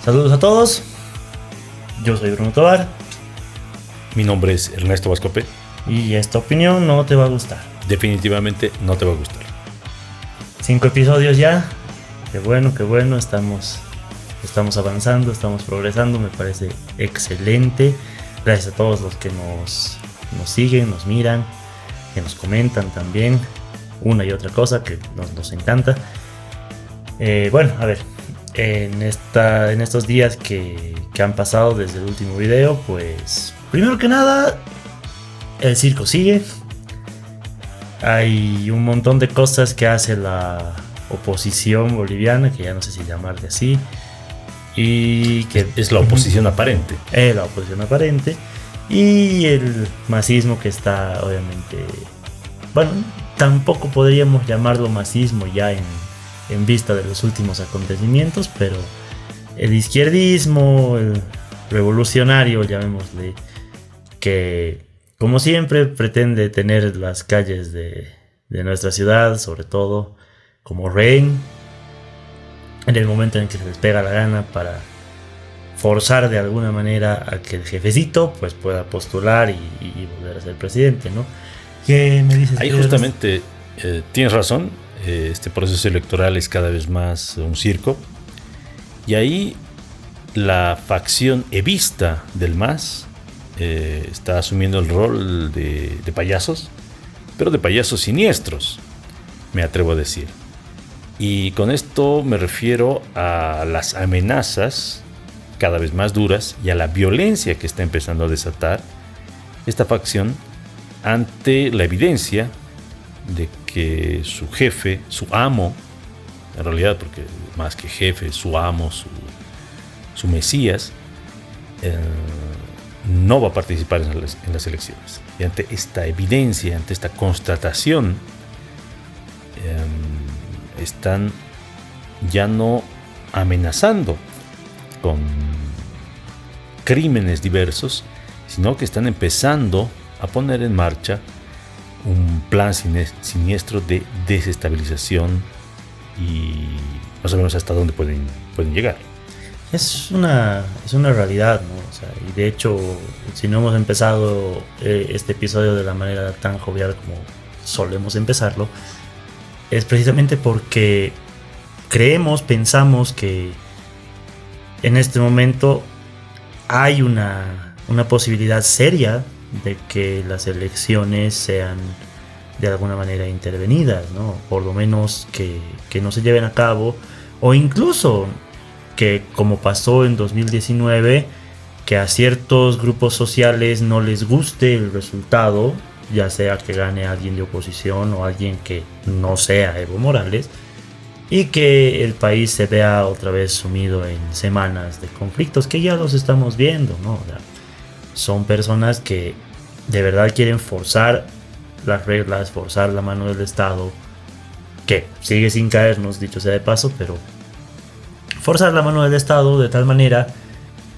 Saludos a todos. Yo soy Bruno Tovar. Mi nombre es Ernesto Vascope. Y esta opinión no te va a gustar. Definitivamente no te va a gustar. 5 episodios ya. Qué bueno. Estamos avanzando, estamos progresando. Me parece excelente. Gracias a todos los que nos siguen, nos miran, que nos comentan también. Una y otra cosa que nos encanta. Bueno, a ver. En estos días que han pasado desde el último video, pues primero que nada, el circo sigue. Hay un montón de cosas que hace la oposición boliviana, que ya no sé si llamarle así, y que es la oposición aparente. La oposición aparente. Y el masismo que está, obviamente, bueno, tampoco podríamos llamarlo masismo ya en vista de los últimos acontecimientos, pero el izquierdismo, el revolucionario, llamémosle, que como siempre pretende tener las calles de nuestra ciudad, sobre todo, como rehén, en el momento en que se les pega la gana, para forzar de alguna manera a que el jefecito pues pueda postular y volver a ser presidente, ¿no? ¿Qué me dices? Ahí justamente tienes razón. Este proceso electoral es cada vez más un circo, y ahí la facción evista del MAS está asumiendo el rol de payasos, pero de payasos siniestros, me atrevo a decir. Y con esto me refiero a las amenazas cada vez más duras y a la violencia que está empezando a desatar esta facción ante la evidencia de que su jefe, su amo, en realidad, porque más que jefe, su amo, su mesías, no va a participar en las elecciones. Y ante esta evidencia, ante esta constatación, están ya no amenazando con crímenes diversos, sino que están empezando a poner en marcha un plan siniestro de desestabilización, y no sabemos hasta dónde pueden llegar. Es una realidad, ¿no? O sea, y de hecho, si no hemos empezado este episodio de la manera tan jovial como solemos empezarlo, es precisamente porque pensamos que en este momento hay una posibilidad seria de que las elecciones sean de alguna manera intervenidas, ¿no? Por lo menos que no se lleven a cabo, o incluso que, como pasó en 2019, que a ciertos grupos sociales no les guste el resultado, ya sea que gane alguien de oposición o alguien que no sea Evo Morales, y que el país se vea otra vez sumido en semanas de conflictos que ya los estamos viendo, ¿no? O sea, son personas que de verdad quieren forzar las reglas, forzar la mano del Estado, que sigue sin caernos, dicho sea de paso, pero forzar la mano del Estado de tal manera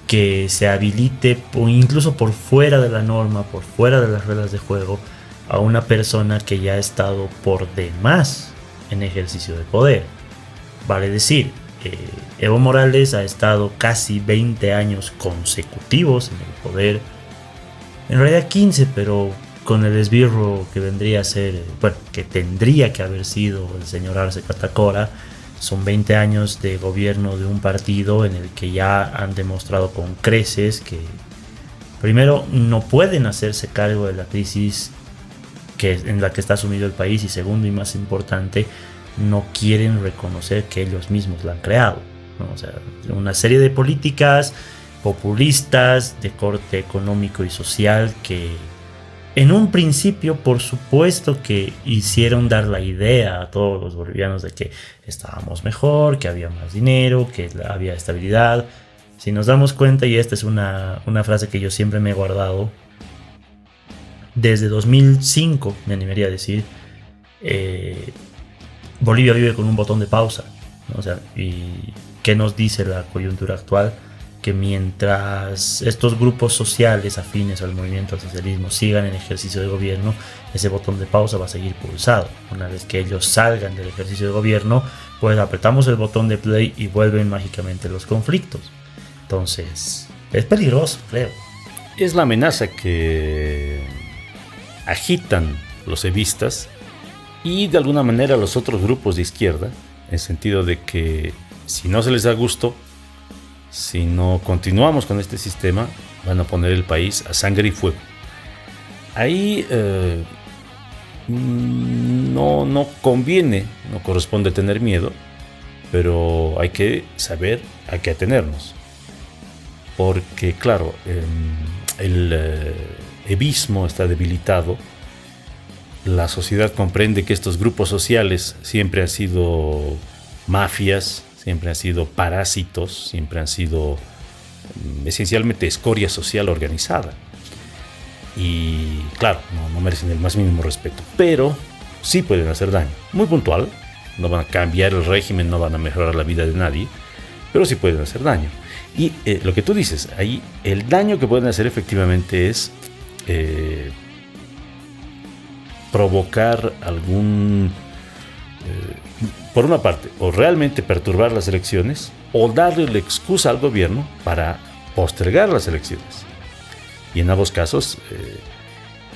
que se habilite, o incluso por fuera de la norma, por fuera de las reglas de juego, a una persona que ya ha estado por demás en ejercicio de poder. Vale decir, Evo Morales ha estado casi 20 años consecutivos en el poder. En realidad 15, pero con el esbirro que vendría a ser, bueno, que tendría que haber sido el señor Arce Catacora, son 20 años de gobierno de un partido en el que ya han demostrado con creces que, primero, no pueden hacerse cargo de la crisis en la que está sumido el país, y segundo y más importante, no quieren reconocer que ellos mismos la han creado, ¿no? O sea, una serie de políticas populistas de corte económico y social que en un principio, por supuesto, que hicieron dar la idea a todos los bolivianos de que estábamos mejor, que había más dinero, que había estabilidad. Si nos damos cuenta, y esta es una frase que yo siempre me he guardado, desde 2005, me animaría a decir, Bolivia vive con un botón de pausa, ¿no? O sea, ¿y qué nos dice la coyuntura actual? Que mientras estos grupos sociales afines al movimiento al socialismo sigan en ejercicio de gobierno, ese botón de pausa va a seguir pulsado. Una vez que ellos salgan del ejercicio de gobierno, pues apretamos el botón de play y vuelven mágicamente los conflictos. Entonces, es peligroso, creo. Es la amenaza que agitan los evistas y de alguna manera los otros grupos de izquierda, en el sentido de que si no se les da gusto, si no continuamos con este sistema, van a poner el país a sangre y fuego. Ahí no conviene, no corresponde tener miedo, pero hay que saber a qué atenernos. Porque claro, el evismo está debilitado. La sociedad comprende que estos grupos sociales siempre han sido mafias, siempre han sido parásitos, siempre han sido esencialmente escoria social organizada. Y claro, no merecen el más mínimo respeto, pero sí pueden hacer daño, muy puntual. No van a cambiar el régimen, no van a mejorar la vida de nadie, pero sí pueden hacer daño. Y lo que tú dices, ahí el daño que pueden hacer efectivamente es provocar algún, por una parte, o realmente perturbar las elecciones, o darle la excusa al gobierno para postergar las elecciones. Y en ambos casos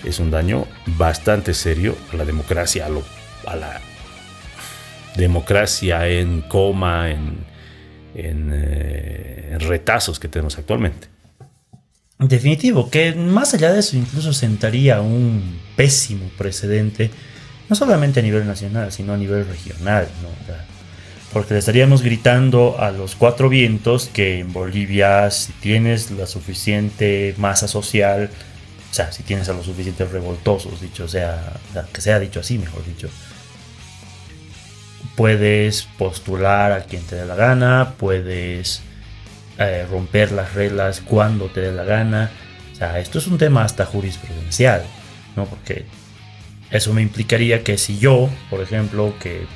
es un daño bastante serio a la democracia, a la democracia en coma, en retazos que tenemos actualmente. Definitivo, que más allá de eso incluso sentaría un pésimo precedente, no solamente a nivel nacional, sino a nivel regional, ¿no? Porque le estaríamos gritando a los cuatro vientos que en Bolivia, si tienes la suficiente masa social, o sea, si tienes a los suficientes revoltosos, dicho sea, que sea dicho así, mejor dicho, puedes postular a quien te dé la gana, puedes romper las reglas cuando te dé la gana. O sea, esto es un tema hasta jurisprudencial, ¿no? Porque eso me implicaría que si yo, por ejemplo, que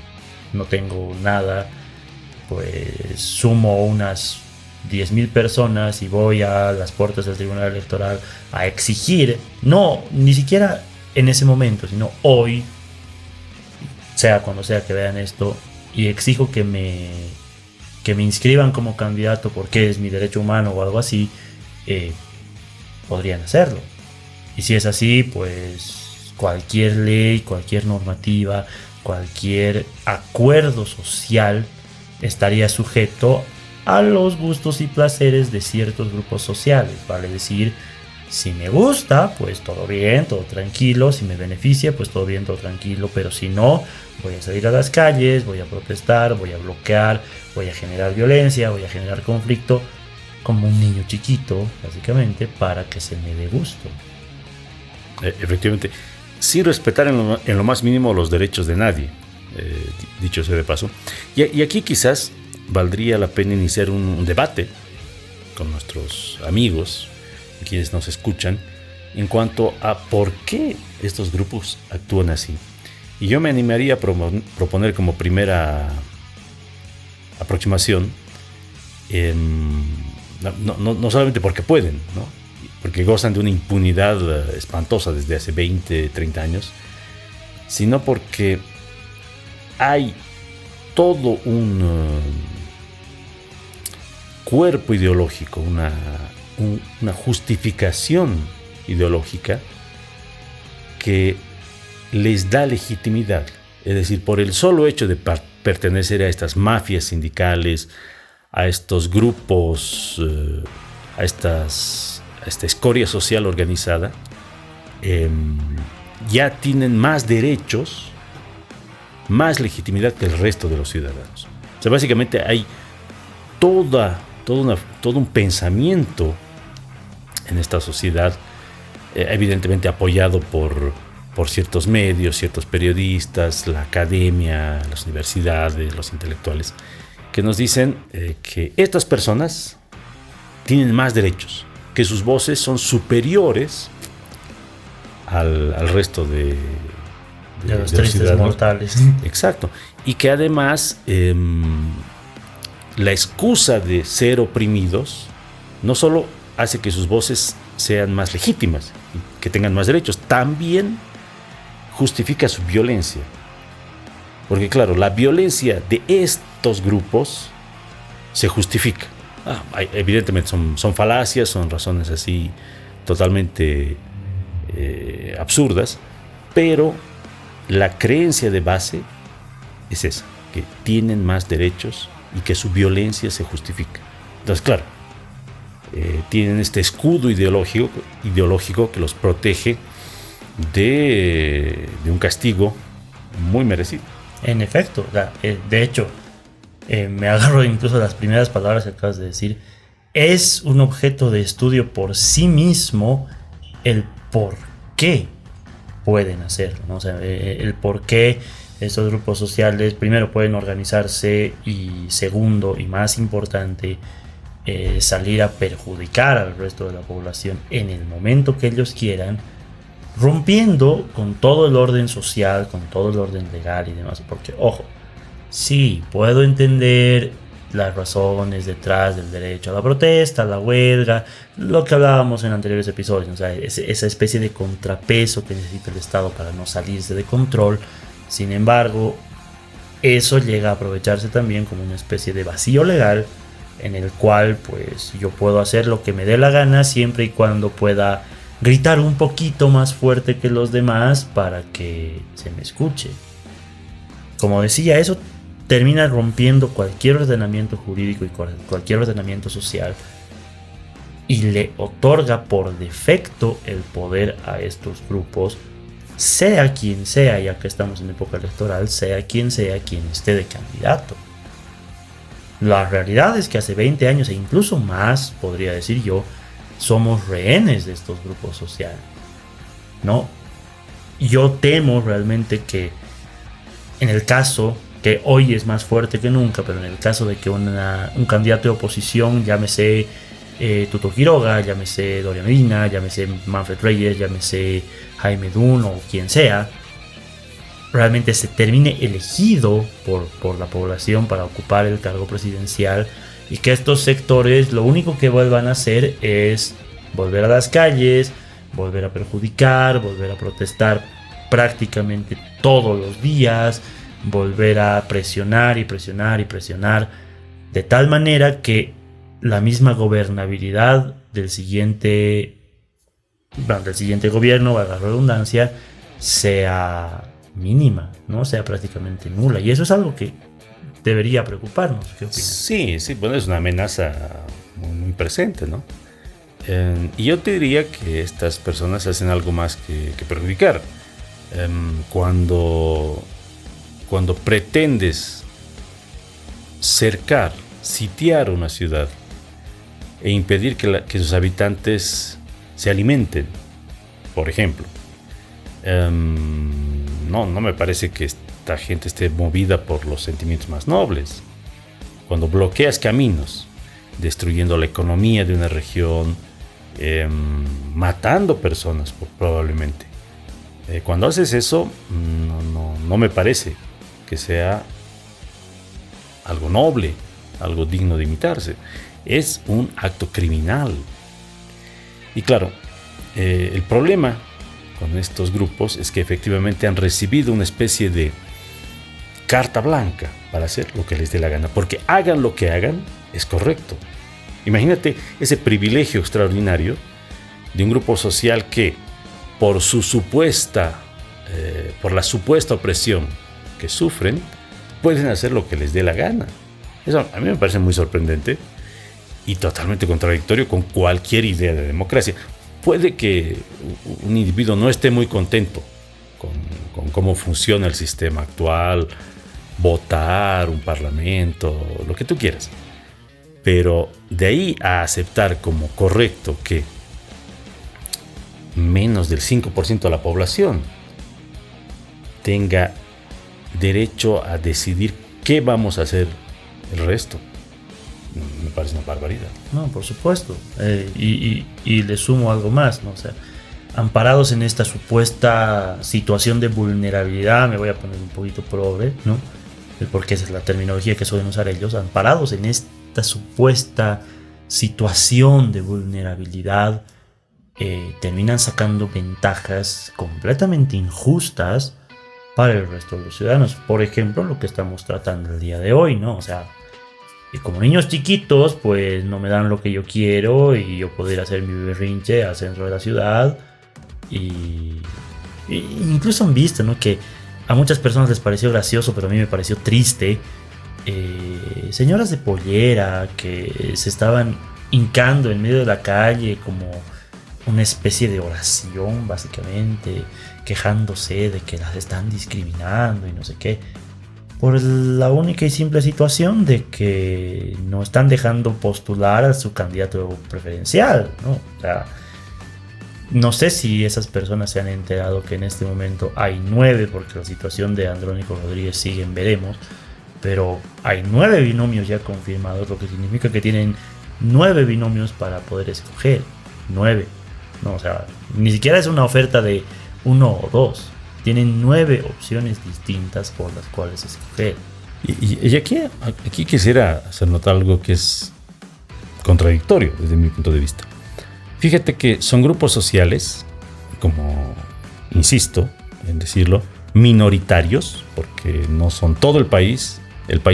no tengo nada, pues sumo unas 10.000 personas y voy a las puertas del Tribunal Electoral a exigir, no, ni siquiera en ese momento, sino hoy, sea cuando sea que vean esto, y exijo que me inscriban como candidato porque es mi derecho humano o algo así, podrían hacerlo. Y si es así, pues cualquier ley, cualquier normativa, cualquier acuerdo social estaría sujeto a los gustos y placeres de ciertos grupos sociales. Vale decir, si me gusta, pues todo bien, todo tranquilo. Si me beneficia, pues todo bien, todo tranquilo. Pero si no, voy a salir a las calles, voy a protestar, voy a bloquear, voy a generar violencia, voy a generar conflicto, como un niño chiquito, básicamente, para que se me dé gusto. Efectivamente, sin respetar en lo más mínimo los derechos de nadie, dicho sea de paso. Y aquí quizás valdría la pena iniciar un debate con nuestros amigos, quienes nos escuchan, en cuanto a por qué estos grupos actúan así. Y yo me animaría a proponer como primera aproximación, no solamente porque pueden, ¿no? Porque gozan de una impunidad espantosa desde hace 20, 30 años, sino porque hay todo un cuerpo ideológico, una justificación ideológica que les da legitimidad. Es decir, por el solo hecho de pertenecer a estas mafias sindicales, a estos grupos, a esta escoria social organizada, ya tienen más derechos, más legitimidad que el resto de los ciudadanos. O sea, básicamente hay todo un pensamiento en esta sociedad, evidentemente apoyado por ciertos medios, ciertos periodistas, la academia, las universidades, los intelectuales, que nos dicen que estas personas tienen más derechos, que sus voces son superiores al resto de los tristes mortales. Exacto. Y que además la excusa de ser oprimidos no solo hace que sus voces sean más legítimas, que tengan más derechos, también justifica su violencia. Porque claro, la violencia de estos grupos se justifica. Evidentemente son falacias, son razones así totalmente absurdas, pero la creencia de base es esa, que tienen más derechos y que su violencia se justifica. Entonces, claro, tienen este escudo ideológico que los protege de un castigo muy merecido. En efecto, de hecho, me agarro incluso las primeras palabras que acabas de decir. Es un objeto de estudio por sí mismo el por qué pueden hacerlo, ¿no? O sea, el por qué estos grupos sociales, primero, pueden organizarse y segundo, y más importante, salir a perjudicar al resto de la población en el momento que ellos quieran, rompiendo con todo el orden social, con todo el orden legal y demás. Porque, ojo, sí, puedo entender las razones detrás del derecho a la protesta, a la huelga, lo que hablábamos en anteriores episodios, o sea, esa especie de contrapeso que necesita el Estado para no salirse de control. Sin embargo, eso llega a aprovecharse también como una especie de vacío legal en el cual pues yo puedo hacer lo que me dé la gana siempre y cuando pueda gritar un poquito más fuerte que los demás para que se me escuche. Como decía, eso termina rompiendo cualquier ordenamiento jurídico y cualquier ordenamiento social y le otorga por defecto el poder a estos grupos, sea quien sea, ya que estamos en época electoral, sea quien esté de candidato. La realidad es que hace 20 años e incluso más, podría decir yo, somos rehenes de estos grupos sociales, ¿no? Yo temo realmente que en el caso, que hoy es más fuerte que nunca, pero en el caso de que un candidato de oposición, llámese Tuto Quiroga, llámese Doria Medina, llámese Manfred Reyes, llámese Jaime Dun o quien sea, realmente se termine elegido por la población para ocupar el cargo presidencial y que estos sectores lo único que vuelvan a hacer es volver a las calles, volver a perjudicar, volver a protestar prácticamente todos los días, volver a presionar y presionar y presionar de tal manera que la misma gobernabilidad del siguiente gobierno, valga la redundancia, sea mínima, ¿no? Sea prácticamente nula. Y eso es algo que debería preocuparnos. ¿Qué opinas? Sí, bueno, es una amenaza muy presente, ¿no? Y yo te diría que estas personas hacen algo más que perjudicar. Cuando pretendes cercar, sitiar una ciudad e impedir que sus habitantes se alimenten, por ejemplo, no me parece que esta gente esté movida por los sentimientos más nobles. Cuando bloqueas caminos, destruyendo la economía de una región, matando personas probablemente, cuando haces eso, no me parece que sea algo noble, algo digno de imitarse. Es un acto criminal. Y claro, el problema con estos grupos es que efectivamente han recibido una especie de carta blanca para hacer lo que les dé la gana, porque hagan lo que hagan, es correcto. Imagínate ese privilegio extraordinario de un grupo social que por la supuesta opresión que sufren, pueden hacer lo que les dé la gana. Eso a mí me parece muy sorprendente y totalmente contradictorio con cualquier idea de democracia. Puede que un individuo no esté muy contento con cómo funciona el sistema actual, votar, un parlamento, lo que tú quieras. Pero de ahí a aceptar como correcto que menos del 5% de la población tenga derecho a decidir qué vamos a hacer el resto, me parece una barbaridad. No, por supuesto. Y le sumo algo más, ¿no? O sea, amparados en esta supuesta situación de vulnerabilidad, me voy a poner un poquito progre, ¿no? Porque esa es la terminología que suelen usar ellos. Amparados en esta supuesta situación de vulnerabilidad, terminan sacando ventajas completamente injustas para el resto de los ciudadanos. Por ejemplo, lo que estamos tratando el día de hoy, ¿no? O sea, Y como niños chiquitos, pues no me dan lo que yo quiero y yo poder hacer mi berrinche al centro de la ciudad. Y incluso han visto, ¿no? Que a muchas personas les pareció gracioso, pero a mí me pareció triste. Señoras de pollera que se estaban hincando en medio de la calle como una especie de oración, básicamente, quejándose de que las están discriminando y no sé qué, por la única y simple situación de que no están dejando postular a su candidato preferencial, ¿no? O sea, no sé si esas personas se han enterado que en este momento hay 9, porque la situación de Andrónico Rodríguez sigue en veremos, pero hay 9 binomios ya confirmados, lo que significa que tienen 9 binomios para poder escoger. 9. No, o sea, ni siquiera es una oferta de 1 o 2. Tienen 9 opciones distintas por las cuales escoger. Y aquí quisiera hacer notar algo que es contradictorio desde mi punto de vista. Fíjate que son grupos sociales, como insisto en decirlo, minoritarios, porque no son todo el país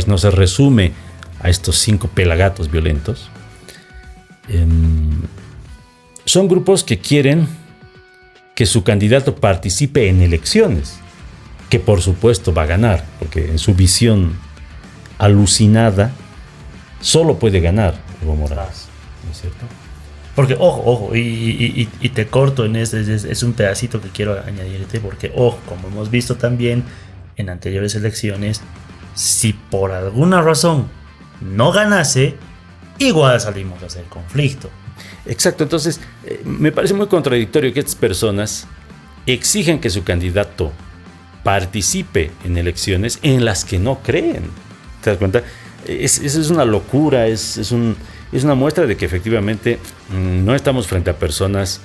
no se resume a estos 5 pelagatos violentos. Son grupos que quieren que su candidato participe en elecciones, que por supuesto va a ganar, porque en su visión alucinada solo puede ganar Evo Morales, ¿no es cierto? Porque, ojo, y te corto en ese, es un pedacito que quiero añadirte, porque, ojo, como hemos visto también en anteriores elecciones, si por alguna razón no ganase, igual salimos a hacer conflicto. Exacto, entonces me parece muy contradictorio que estas personas exijan que su candidato participe en elecciones en las que no creen. ¿Te das cuenta? Eso es una locura, es una muestra de que efectivamente no estamos frente a personas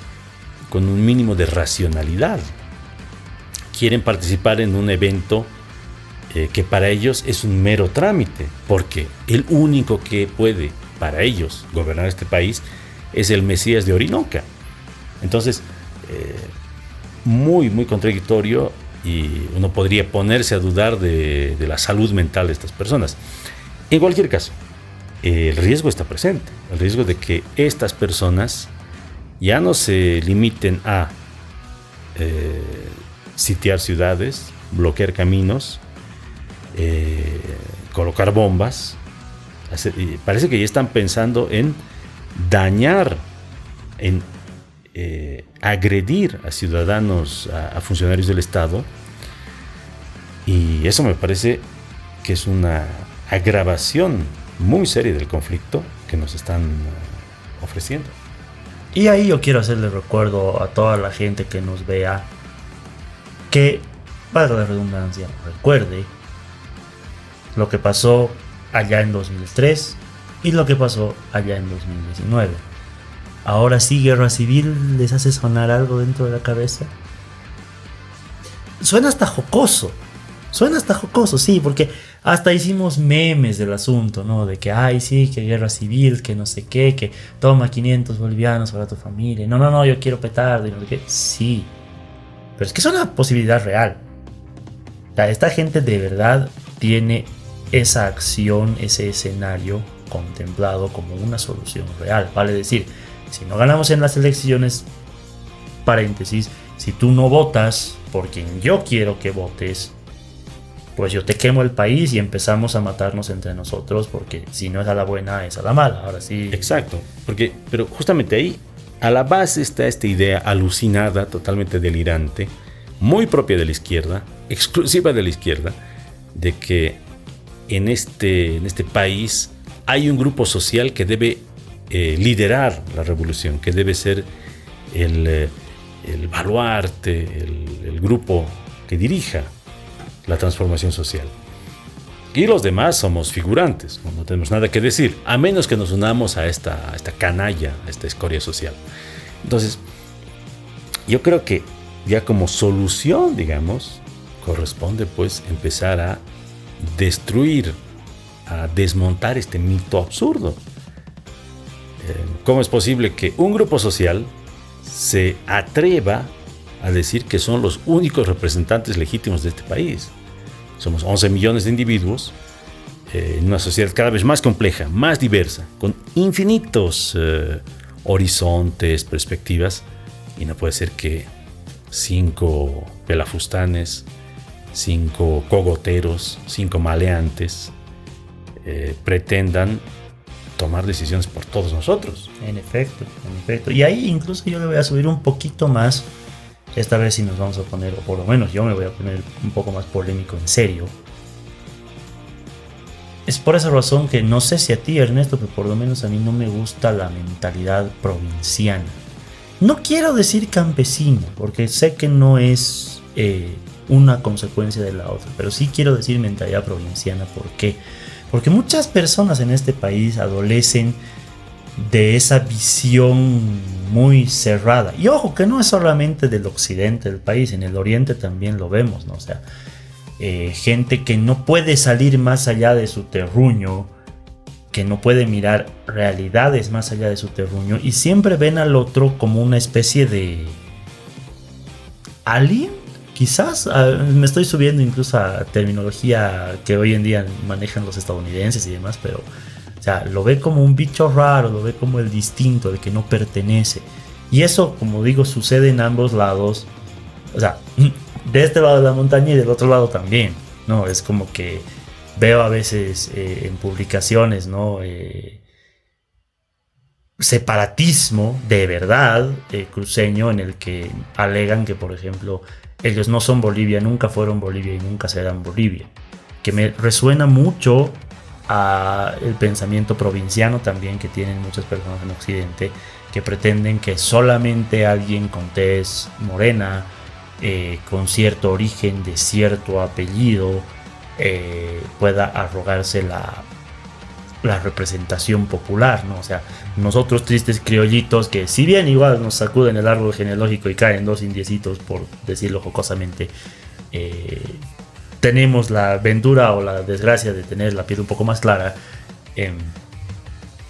con un mínimo de racionalidad. Quieren participar en un evento que para ellos es un mero trámite, porque el único que puede para ellos gobernar este país es el Mesías de Orinoca. Entonces, muy contradictorio, y uno podría ponerse a dudar de la salud mental de estas personas. En cualquier caso, el riesgo está presente, el riesgo de que estas personas ya no se limiten a sitiar ciudades, bloquear caminos, colocar bombas. Parece que ya están pensando en dañar, en agredir a ciudadanos, a funcionarios del Estado, y eso me parece que es una agravación muy seria del conflicto que nos están ofreciendo. Y ahí yo quiero hacerle recuerdo a toda la gente que nos vea que, para la redundancia, recuerde lo que pasó allá en 2003 y lo que pasó allá en 2019. Ahora sí, guerra civil, ¿les hace sonar algo dentro de la cabeza? Suena hasta jocoso, sí, porque hasta hicimos memes del asunto, ¿no? De que, ay, sí, que guerra civil, que no sé qué, que toma 500 bolivianos para tu familia. No, yo quiero petardo y no sé qué. Sí, pero es que es una posibilidad real. O sea, esta gente de verdad tiene esa acción, ese escenario contemplado como una solución real. Vale decir, si no ganamos en las elecciones, paréntesis, si tú no votas por quien yo quiero que votes, pues yo te quemo el país y empezamos a matarnos entre nosotros, porque si no es a la buena, es a la mala. Ahora sí. Exacto, pero justamente ahí, a la base está esta idea alucinada, totalmente delirante, muy propia de la izquierda, exclusiva de la izquierda, de que en este país hay un grupo social que debe liderar la revolución, que debe ser el baluarte, el grupo que dirija la transformación social. Y los demás somos figurantes, no tenemos nada que decir, a menos que nos unamos a esta canalla, a esta escoria social. Entonces, yo creo que ya como solución, digamos, corresponde pues empezar a destruir, a desmontar este mito absurdo. ¿Cómo es posible que un grupo social se atreva a decir que son los únicos representantes legítimos de este país? Somos 11 millones de individuos en una sociedad cada vez más compleja, más diversa, con infinitos horizontes, perspectivas, y no puede ser que 5 pelafustanes, 5 cogoteros, 5 maleantes pretendan tomar decisiones por todos nosotros. En efecto, en efecto. Y ahí incluso yo le voy a subir un poquito más. Esta vez sí nos vamos a poner, o por lo menos yo me voy a poner un poco más polémico en serio. Es por esa razón que no sé si a ti, Ernesto, pero por lo menos a mí no me gusta la mentalidad provinciana. No quiero decir campesino, porque sé que no es una consecuencia de la otra, pero sí quiero decir mentalidad provinciana. ¿Por qué? Porque muchas personas en este país adolecen de esa visión muy cerrada. Y ojo, que no es solamente del occidente del país, en el oriente también lo vemos, ¿no? O sea, gente que no puede salir más allá de su terruño, que no puede mirar realidades más allá de su terruño, y siempre ven al otro como una especie de alien. Quizás me estoy subiendo incluso a terminología que hoy en día manejan los estadounidenses y demás, pero o sea, lo ve como un bicho raro, lo ve como el distinto, el que no pertenece. Y eso, como digo, sucede en ambos lados. O sea, de este lado de la montaña y del otro lado también, ¿no? Es como que veo a veces en publicaciones, ¿no? Separatismo de verdad cruceño, en el que alegan que, por ejemplo, ellos no son Bolivia, nunca fueron Bolivia y nunca serán Bolivia. Que me resuena mucho a el pensamiento provinciano también que tienen muchas personas en Occidente, que pretenden que solamente alguien con tez morena, con cierto origen, de cierto apellido, pueda arrogarse la representación popular, ¿no? O sea, nosotros tristes criollitos que, si bien igual nos sacuden el árbol genealógico y caen 2 indiecitos, por decirlo jocosamente, tenemos la ventura o la desgracia de tener la piel un poco más clara,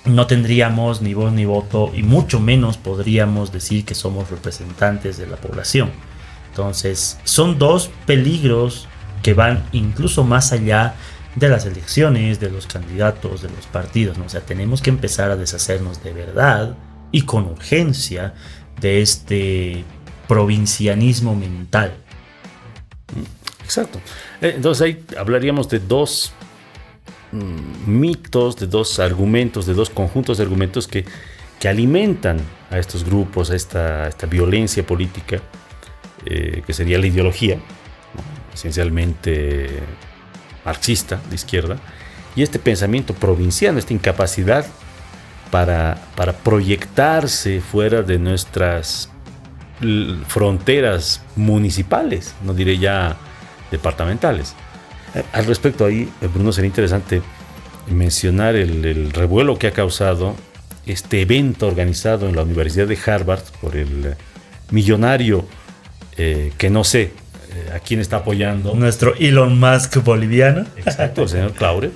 no tendríamos ni voz ni voto, y mucho menos podríamos decir que somos representantes de la población. Entonces, son dos peligros que van incluso más allá de las elecciones, de los candidatos, de los partidos, ¿no? O sea, tenemos que empezar a deshacernos de verdad y con urgencia de este provincianismo mental. Exacto. Entonces ahí hablaríamos de dos mitos, de dos argumentos, de dos conjuntos de argumentos que alimentan a estos grupos, a esta violencia política, que sería la ideología, ¿no? Esencialmente marxista, de izquierda, y este pensamiento provinciano, esta incapacidad para proyectarse fuera de nuestras fronteras municipales, no diré ya departamentales. Al respecto ahí, Bruno, sería interesante mencionar el revuelo que ha causado este evento organizado en la Universidad de Harvard por el millonario que no sé a quién está apoyando. Nuestro Elon Musk boliviano. Exacto, el señor Claure.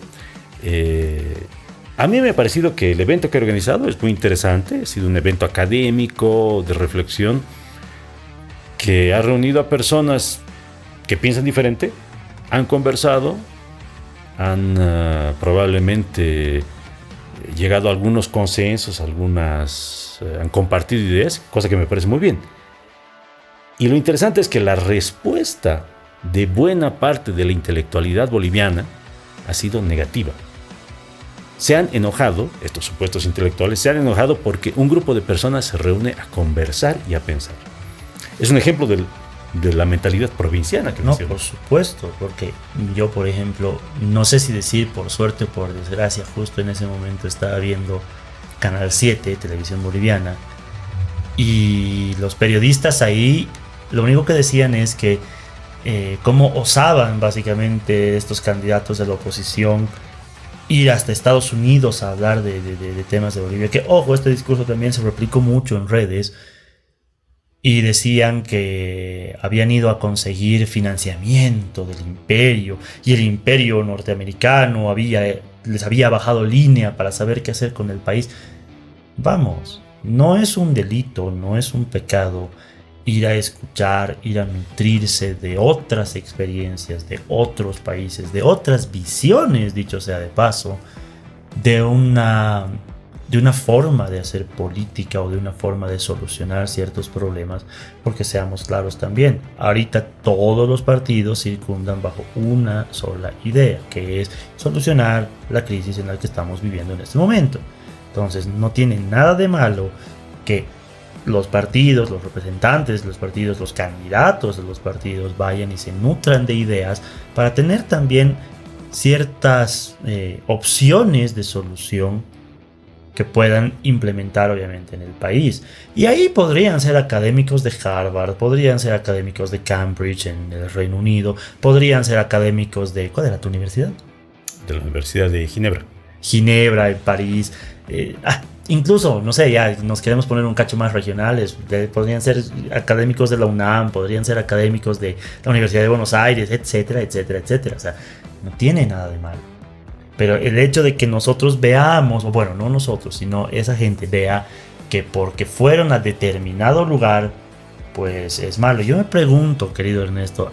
A mí me ha parecido que el evento que ha organizado es muy interesante. Ha sido un evento académico, de reflexión, que ha reunido a personas que piensan diferente, han conversado, han probablemente llegado a algunos consensos, han compartido ideas, cosa que me parece muy bien. Y lo interesante es que la respuesta de buena parte de la intelectualidad boliviana ha sido negativa. Se han enojado, estos supuestos intelectuales, se han enojado porque un grupo de personas se reúne a conversar y a pensar. Es un ejemplo de la mentalidad provinciana que mencioné. No, por supuesto, porque yo, por ejemplo, no sé si decir por suerte o por desgracia, justo en ese momento estaba viendo Canal 7, televisión boliviana, y los periodistas ahí lo único que decían es que cómo osaban básicamente estos candidatos de la oposición ir hasta Estados Unidos a hablar de temas de Bolivia, que ojo, este discurso también se replicó mucho en redes, y decían que habían ido a conseguir financiamiento del imperio, y el imperio norteamericano les había bajado línea para saber qué hacer con el país. Vamos, no es un delito, no es un pecado ir a escuchar, ir a nutrirse de otras experiencias, de otros países, de otras visiones, dicho sea de paso, de una forma de hacer política o de una forma de solucionar ciertos problemas, porque seamos claros también, ahorita todos los partidos circundan bajo una sola idea, que es solucionar la crisis en la que estamos viviendo en este momento. Entonces no tiene nada de malo que los partidos, los representantes, los partidos, los candidatos de los partidos vayan y se nutran de ideas para tener también ciertas opciones de solución que puedan implementar obviamente en el país. Y ahí podrían ser académicos de Harvard, podrían ser académicos de Cambridge en el Reino Unido, podrían ser académicos de... ¿Cuál era tu universidad? De la Universidad de Ginebra. Ginebra, en París. Incluso, no sé, ya nos queremos poner un cacho más regionales. Podrían ser académicos de la UNAM, podrían ser académicos de la Universidad de Buenos Aires, etcétera, etcétera, etcétera. O sea, no tiene nada de malo. Pero el hecho de que nosotros veamos, o bueno, no nosotros, sino esa gente vea que porque fueron a determinado lugar, pues es malo. Yo me pregunto, querido Ernesto,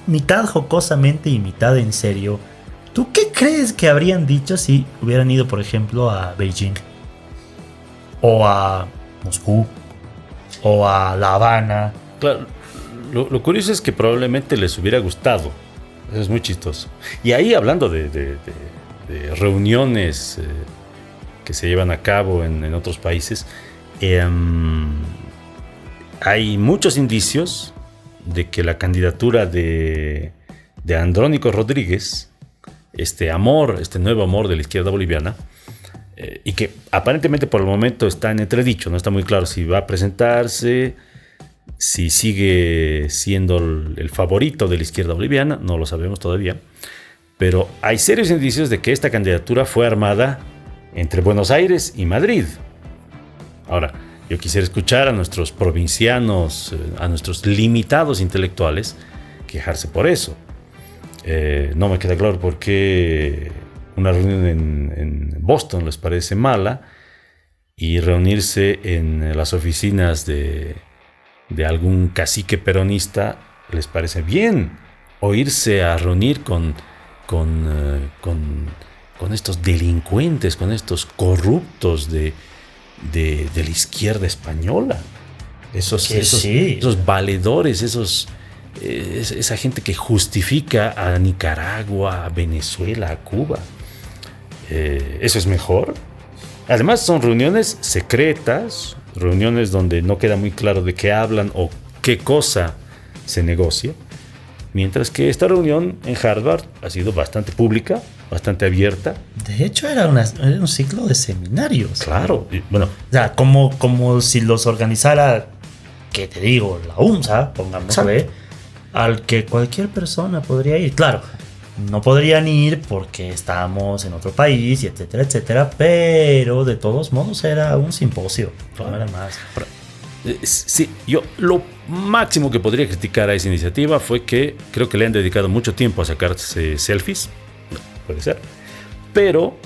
mitad jocosamente y mitad en serio, ¿tú qué crees que habrían dicho si hubieran ido, por ejemplo, a Beijing? O a Moscú, o a La Habana. Claro, lo curioso es que probablemente les hubiera gustado. Eso es muy chistoso. Y ahí, hablando de reuniones que se llevan a cabo en otros países, hay muchos indicios de que la candidatura de Andrónico Rodríguez, este nuevo amor de la izquierda boliviana, y que aparentemente por el momento está en entredicho, no está muy claro si va a presentarse, si sigue siendo el favorito de la izquierda boliviana, no lo sabemos todavía, pero hay serios indicios de que esta candidatura fue armada entre Buenos Aires y Madrid. Ahora, yo quisiera escuchar a nuestros provincianos, a nuestros limitados intelectuales, quejarse por eso. No me queda claro por qué una reunión en Boston les parece mala y reunirse en las oficinas de algún cacique peronista les parece bien, o irse a reunir con estos delincuentes, con estos corruptos de la izquierda española, esos valedores, esa gente que justifica a Nicaragua, a Venezuela, a Cuba. Eso es mejor. Además son reuniones secretas, reuniones donde no queda muy claro de qué hablan o qué cosa se negocia, mientras que esta reunión en Harvard ha sido bastante pública, bastante abierta. De hecho era un ciclo de seminarios. Claro, y, bueno, o sea, como si los organizara, ¿qué te digo? La UNSA, pongámosle, al que cualquier persona podría ir. Claro, no podrían ir porque estábamos en otro país y etcétera, etcétera, pero de todos modos era un simposio, no era más. Sí, yo lo máximo que podría criticar a esa iniciativa fue que creo que le han dedicado mucho tiempo a sacarse selfies, puede ser, pero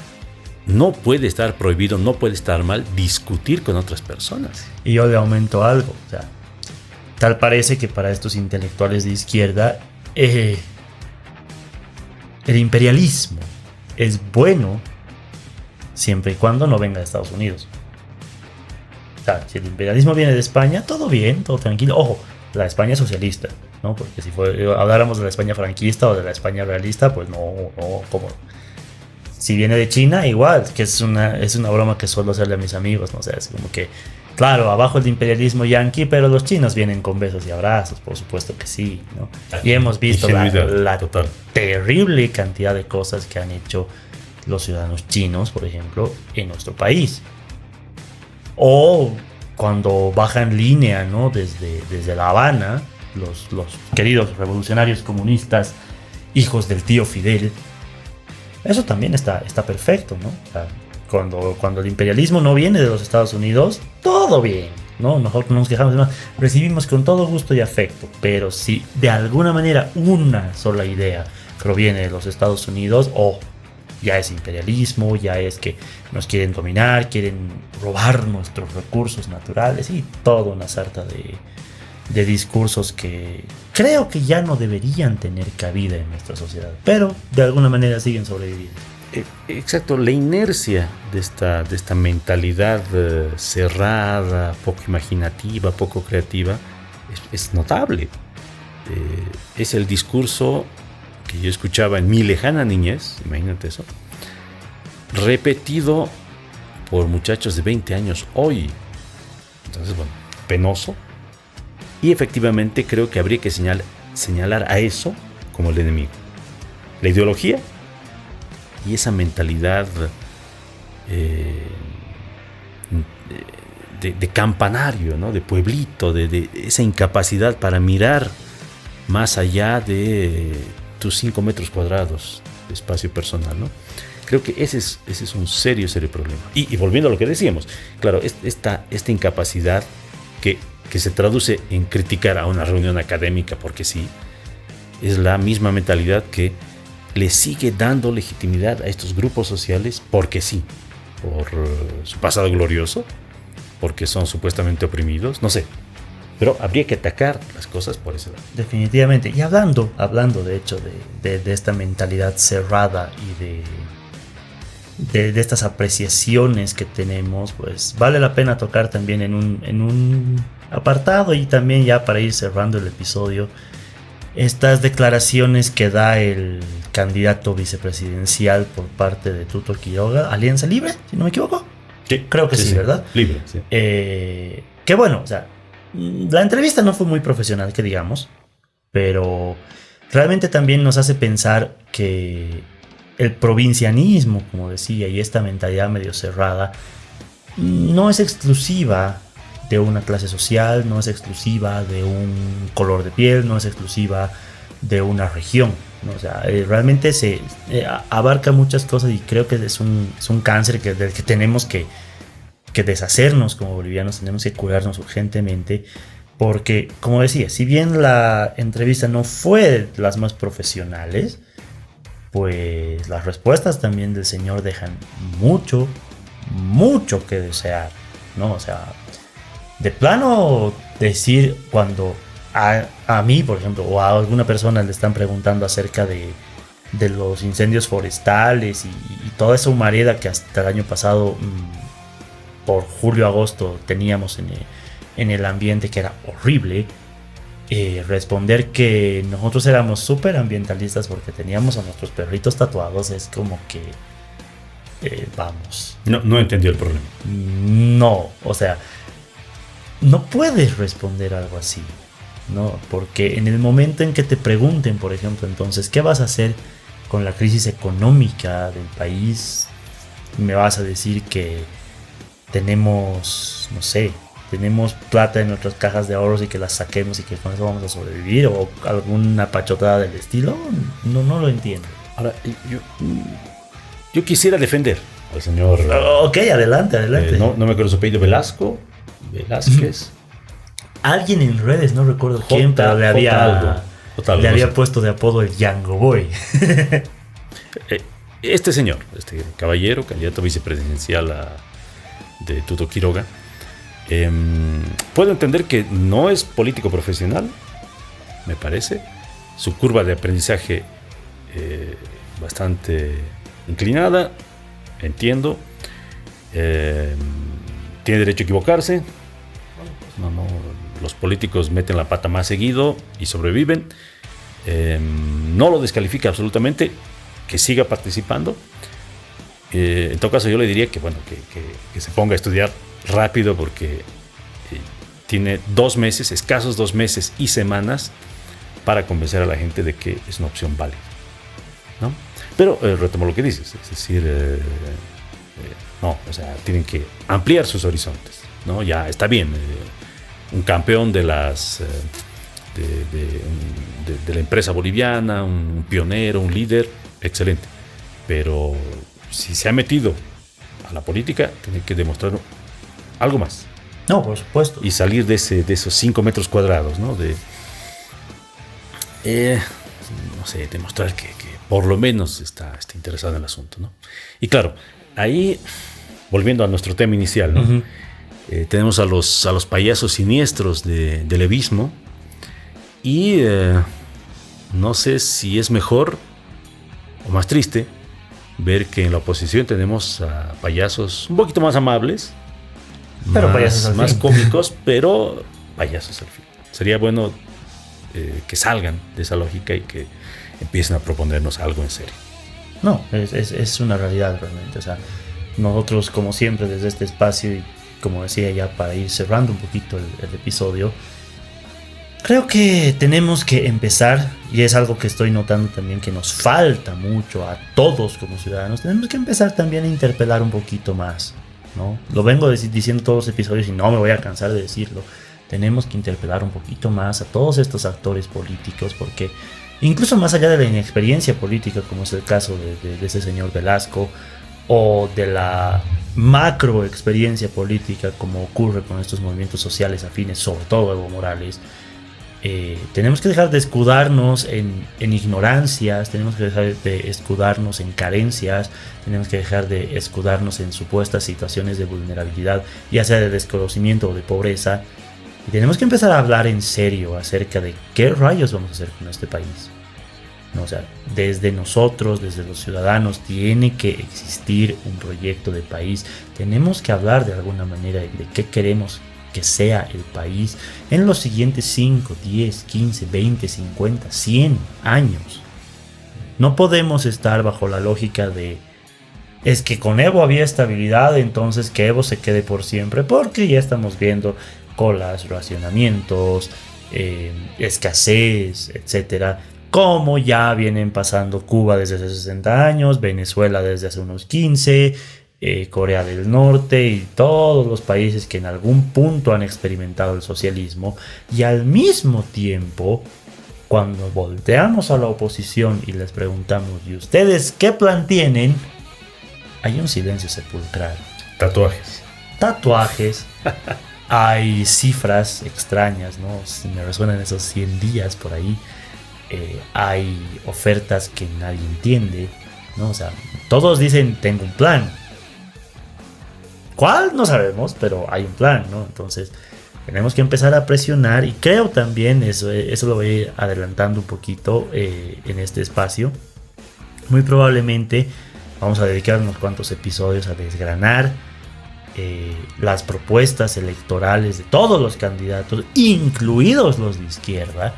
no puede estar prohibido, no puede estar mal discutir con otras personas. Y yo le aumento algo, o sea, tal parece que para estos intelectuales de izquierda el imperialismo es bueno siempre y cuando no venga de Estados Unidos. O sea, si el imperialismo viene de España, todo bien, todo tranquilo. Ojo, la España socialista, ¿no? Porque si habláramos de la España franquista o de la España realista, pues no, como... Si viene de China, igual, que es una broma que suelo hacerle a mis amigos, ¿no? O sea, es como que, claro, abajo el imperialismo yanqui, pero los chinos vienen con besos y abrazos, por supuesto que sí, ¿no? Y hemos visto la terrible cantidad de cosas que han hecho los ciudadanos chinos, por ejemplo, en nuestro país. O cuando bajan línea, ¿no? Desde La Habana, los queridos revolucionarios comunistas, hijos del tío Fidel. Eso también está perfecto, ¿no? O sea, cuando el imperialismo no viene de los Estados Unidos, todo bien, ¿no? Nosotros no nos quejamos, no, recibimos con todo gusto y afecto, pero si de alguna manera una sola idea proviene de los Estados Unidos, ya es imperialismo, ya es que nos quieren dominar, quieren robar nuestros recursos naturales y toda una sarta de discursos que creo que ya no deberían tener cabida en nuestra sociedad, pero de alguna manera siguen sobreviviendo. Exacto, la inercia de esta mentalidad cerrada, poco imaginativa, poco creativa, es notable. Es el discurso que yo escuchaba en mi lejana niñez, imagínate eso, repetido por muchachos de 20 años hoy. Entonces, bueno, penoso. Y efectivamente creo que habría que señalar a eso como el enemigo. La ideología y esa mentalidad de campanario, ¿no? De pueblito, de esa incapacidad para mirar más allá de tus 5 metros cuadrados de espacio personal, ¿no? Creo que ese es un serio problema. Y volviendo a lo que decíamos, claro, esta incapacidad que se traduce en criticar a una reunión académica porque sí, es la misma mentalidad que le sigue dando legitimidad a estos grupos sociales porque sí, por su pasado glorioso, porque son supuestamente oprimidos, no sé. Pero habría que atacar las cosas por ese lado. Definitivamente. Y hablando de hecho de esta mentalidad cerrada y de estas apreciaciones que tenemos, pues vale la pena tocar también en un apartado, y también ya para ir cerrando el episodio, estas declaraciones que da el candidato vicepresidencial por parte de Tuto Quiroga, Alianza Libre, si no me equivoco. Sí, creo que sí, ¿verdad? Libre, sí. Que bueno, o sea, la entrevista no fue muy profesional, que digamos, pero realmente también nos hace pensar que el provincianismo, como decía, y esta mentalidad medio cerrada, no es exclusiva de una clase social, no es exclusiva de un color de piel, no es exclusiva de una región, ¿no? O sea, realmente se abarca muchas cosas, y creo que es un cáncer del que tenemos que deshacernos como bolivianos, tenemos que curarnos urgentemente, porque, como decía, si bien la entrevista no fue de las más profesionales, pues las respuestas también del señor dejan mucho que desear, ¿no? O sea, de plano decir cuando a mí, por ejemplo, o a alguna persona le están preguntando acerca de los incendios forestales y toda esa humareda que hasta el año pasado, por julio-agosto, teníamos en el ambiente, que era horrible, responder que nosotros éramos súper ambientalistas porque teníamos a nuestros perritos tatuados, es como que vamos. No entendió el problema. No, o sea, no puedes responder algo así, ¿no? Porque en el momento en que te pregunten, por ejemplo, entonces, ¿qué vas a hacer con la crisis económica del país? Me vas a decir que tenemos, no sé, tenemos plata en nuestras cajas de ahorros y que las saquemos y que con eso vamos a sobrevivir, o alguna pachotada del estilo. No lo entiendo. Ahora, yo quisiera defender al señor. Ok, adelante. No me acuerdo su apellido, Velázquez. Alguien en redes, no recuerdo quién, pero le había puesto de apodo el Django Boy. Este señor, este caballero, candidato vicepresidencial de Tuto Quiroga, puedo entender que no es político profesional, me parece. Su curva de aprendizaje bastante inclinada, entiendo. Tiene derecho a equivocarse. No, los políticos meten la pata más seguido y sobreviven. No lo descalifica absolutamente, que siga participando. En todo caso, yo le diría que bueno, que se ponga a estudiar rápido, porque tiene escasos 2 meses y semanas para convencer a la gente de que es una opción válida, ¿no? Pero retomo lo que dices, es decir, o sea, tienen que ampliar sus horizontes, ¿no? Ya está bien, un campeón de las de la empresa boliviana, un pionero, un líder, excelente, pero si se ha metido a la política, tiene que demostrar algo más. No, por supuesto. Y salir de esos 5 metros cuadrados, ¿no? No sé, demostrar que por lo menos está interesado en el asunto, ¿no? Y claro, ahí, volviendo a nuestro tema inicial, ¿no? Uh-huh. Tenemos a los payasos siniestros del levismo. Y no sé si es mejor o más triste ver que en la oposición tenemos a payasos un poquito más amables, pero payasos más cómicos, pero payasos al fin. Sería bueno que salgan de esa lógica y que empiecen a proponernos algo en serio. No, es una realidad realmente. O sea, nosotros, como siempre, desde este espacio, y como decía ya para ir cerrando un poquito el episodio, creo que tenemos que empezar, y es algo que estoy notando también que nos falta mucho a todos como ciudadanos, tenemos que empezar también a interpelar un poquito más, ¿no? Lo vengo diciendo todos los episodios y no me voy a cansar de decirlo. Tenemos que interpelar un poquito más a todos estos actores políticos, porque incluso más allá de la inexperiencia política, como es el caso de ese señor Velasco, o de la macro experiencia política, como ocurre con estos movimientos sociales afines, sobre todo Evo Morales, tenemos que dejar de escudarnos en ignorancias, tenemos que dejar de escudarnos en carencias, tenemos que dejar de escudarnos en supuestas situaciones de vulnerabilidad, ya sea de desconocimiento o de pobreza, y tenemos que empezar a hablar en serio acerca de qué rayos vamos a hacer con este país. No, o sea, desde nosotros, desde los ciudadanos, tiene que existir un proyecto de país. Tenemos que hablar de alguna manera de qué queremos que sea el país en los siguientes 5, 10, 15, 20, 50, 100 años. No podemos estar bajo la lógica de es que con Evo había estabilidad, entonces que Evo se quede por siempre, porque ya estamos viendo colas, racionamientos, escasez, etcétera, como ya vienen pasando Cuba desde hace 60 años, Venezuela desde hace unos 15, Corea del Norte y todos los países que en algún punto han experimentado el socialismo. Y al mismo tiempo, cuando volteamos a la oposición y les preguntamos ¿y ustedes qué plan tienen?, hay un silencio sepulcral. Tatuajes. Hay cifras extrañas, ¿no? Me resuenan esos 100 días por ahí. Hay ofertas que nadie entiende, ¿no? O sea, todos dicen tengo un plan. ¿Cuál? No sabemos, pero hay un plan, ¿no? Entonces tenemos que empezar a presionar, y creo también, eso lo voy a ir adelantando un poquito en este espacio. Muy probablemente vamos a dedicar unos cuantos episodios a desgranar las propuestas electorales de todos los candidatos, incluidos los de izquierda,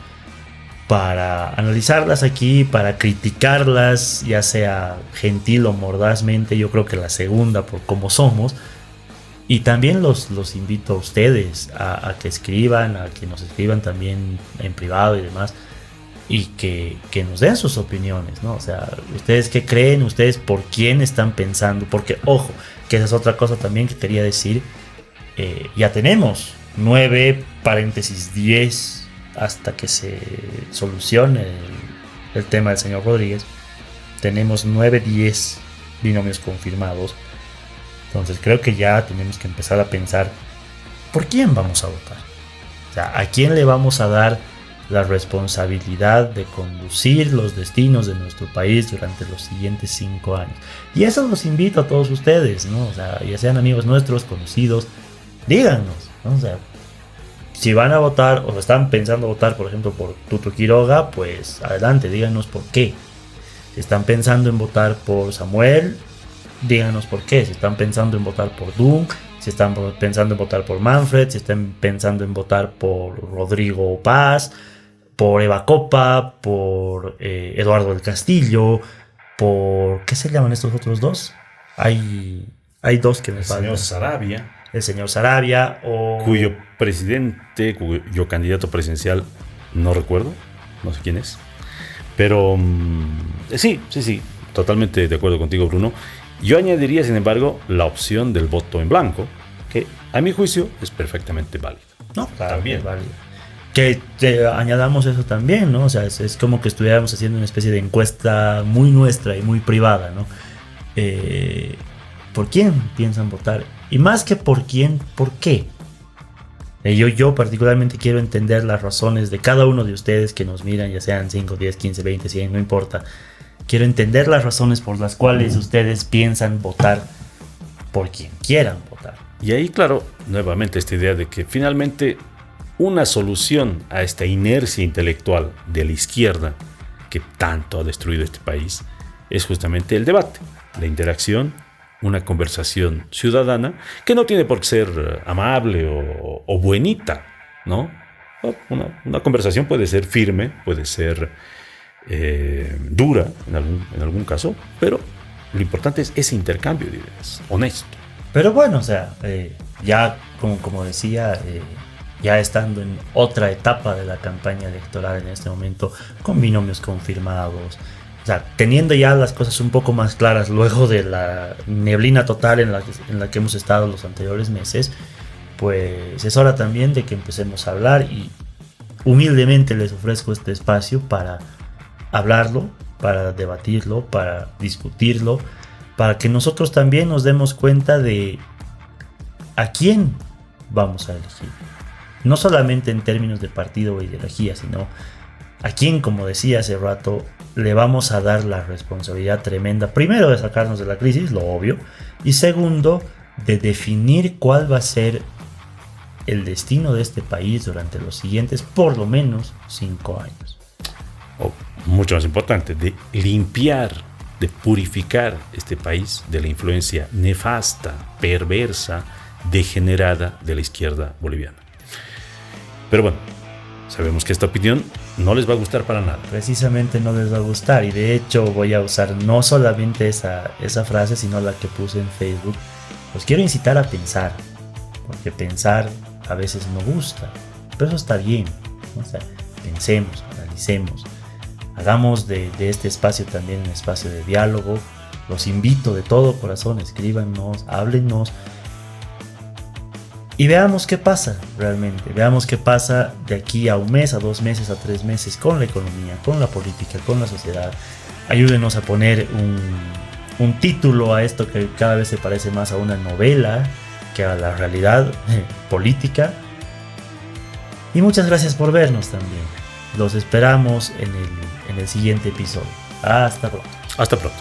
para analizarlas aquí, para criticarlas, ya sea gentil o mordazmente. Yo creo que la segunda, por cómo somos. Y también los invito a ustedes a que escriban, a que nos escriban también en privado y demás, y que nos den sus opiniones, ¿no? O sea, ¿ustedes qué creen? ¿Ustedes por quién están pensando? Porque, ojo, que esa es otra cosa también que quería decir. Ya tenemos 9 paréntesis 10 hasta que se solucione el tema del señor Rodríguez. Tenemos 9-10 binomios confirmados. Entonces creo que ya tenemos que empezar a pensar ¿por quién vamos a votar? O sea, ¿a quién le vamos a dar la responsabilidad de conducir los destinos de nuestro país durante los siguientes 5 años? Y eso los invito a todos ustedes, ¿no? O sea, ya sean amigos nuestros, conocidos, díganos, ¿no? O sea, si van a votar o están pensando votar, por ejemplo, por Tuto Quiroga, pues adelante, díganos por qué. Si están pensando en votar por Samuel, díganos por qué. Si están pensando en votar por Dung, si están pensando en votar por Manfred, si están pensando en votar por Rodrigo Paz, por Eva Copa, por Eduardo del Castillo, por... ¿qué se llaman estos otros dos? Hay dos que me faltan. El señor Sarabia, o... cuyo presidente, cuyo candidato presidencial no recuerdo, no sé quién es. Pero sí, totalmente de acuerdo contigo, Bruno. Yo añadiría, sin embargo, la opción del voto en blanco, que a mi juicio es perfectamente válida. No, claro, también es válido. Que añadamos eso también, ¿no? O sea, es como que estuviéramos haciendo una especie de encuesta muy nuestra y muy privada, ¿no? ¿Por quién piensan votar? Y más que por quién, ¿por qué? Yo particularmente quiero entender las razones de cada uno de ustedes que nos miran, ya sean 5, 10, 15, 20, 100, no importa. Quiero entender las razones por las cuales ustedes piensan votar por quien quieran votar. Y ahí, claro, nuevamente esta idea de que finalmente una solución a esta inercia intelectual de la izquierda que tanto ha destruido este país es justamente el debate, la interacción, una conversación ciudadana que no tiene por qué ser amable o buenita, ¿no? Una conversación puede ser firme, puede ser dura en algún caso, pero lo importante es ese intercambio de ideas, honesto. Pero bueno, o sea, ya como decía, ya estando en otra etapa de la campaña electoral en este momento, con binomios confirmados, o sea, teniendo ya las cosas un poco más claras luego de la neblina total en la que hemos estado los anteriores meses, pues es hora también de que empecemos a hablar y humildemente les ofrezco este espacio para hablarlo, para debatirlo, para discutirlo, para que nosotros también nos demos cuenta de a quién vamos a elegir. No solamente en términos de partido o ideología, sino a quién, como decía hace rato, le vamos a dar la responsabilidad tremenda, primero de sacarnos de la crisis, lo obvio, y segundo, de definir cuál va a ser el destino de este país durante los siguientes, por lo menos, 5 años. O, mucho más importante, de limpiar, de purificar este país de la influencia nefasta, perversa, degenerada de la izquierda boliviana. Pero bueno, sabemos que esta opinión no les va a gustar para nada. Precisamente no les va a gustar, y de hecho voy a usar no solamente esa frase, sino la que puse en Facebook. Los quiero incitar a pensar, porque pensar a veces no gusta, pero eso está bien, ¿no? O sea, pensemos, analicemos, hagamos de este espacio también un espacio de diálogo. Los invito de todo corazón, escríbanos, háblenos y veamos qué pasa realmente, veamos qué pasa de aquí a un mes, a 2 meses, a 3 meses con la economía, con la política, con la sociedad. Ayúdenos a poner un título a esto que cada vez se parece más a una novela que a la realidad política. Y muchas gracias por vernos también. Los esperamos en el siguiente episodio. Hasta pronto. Hasta pronto.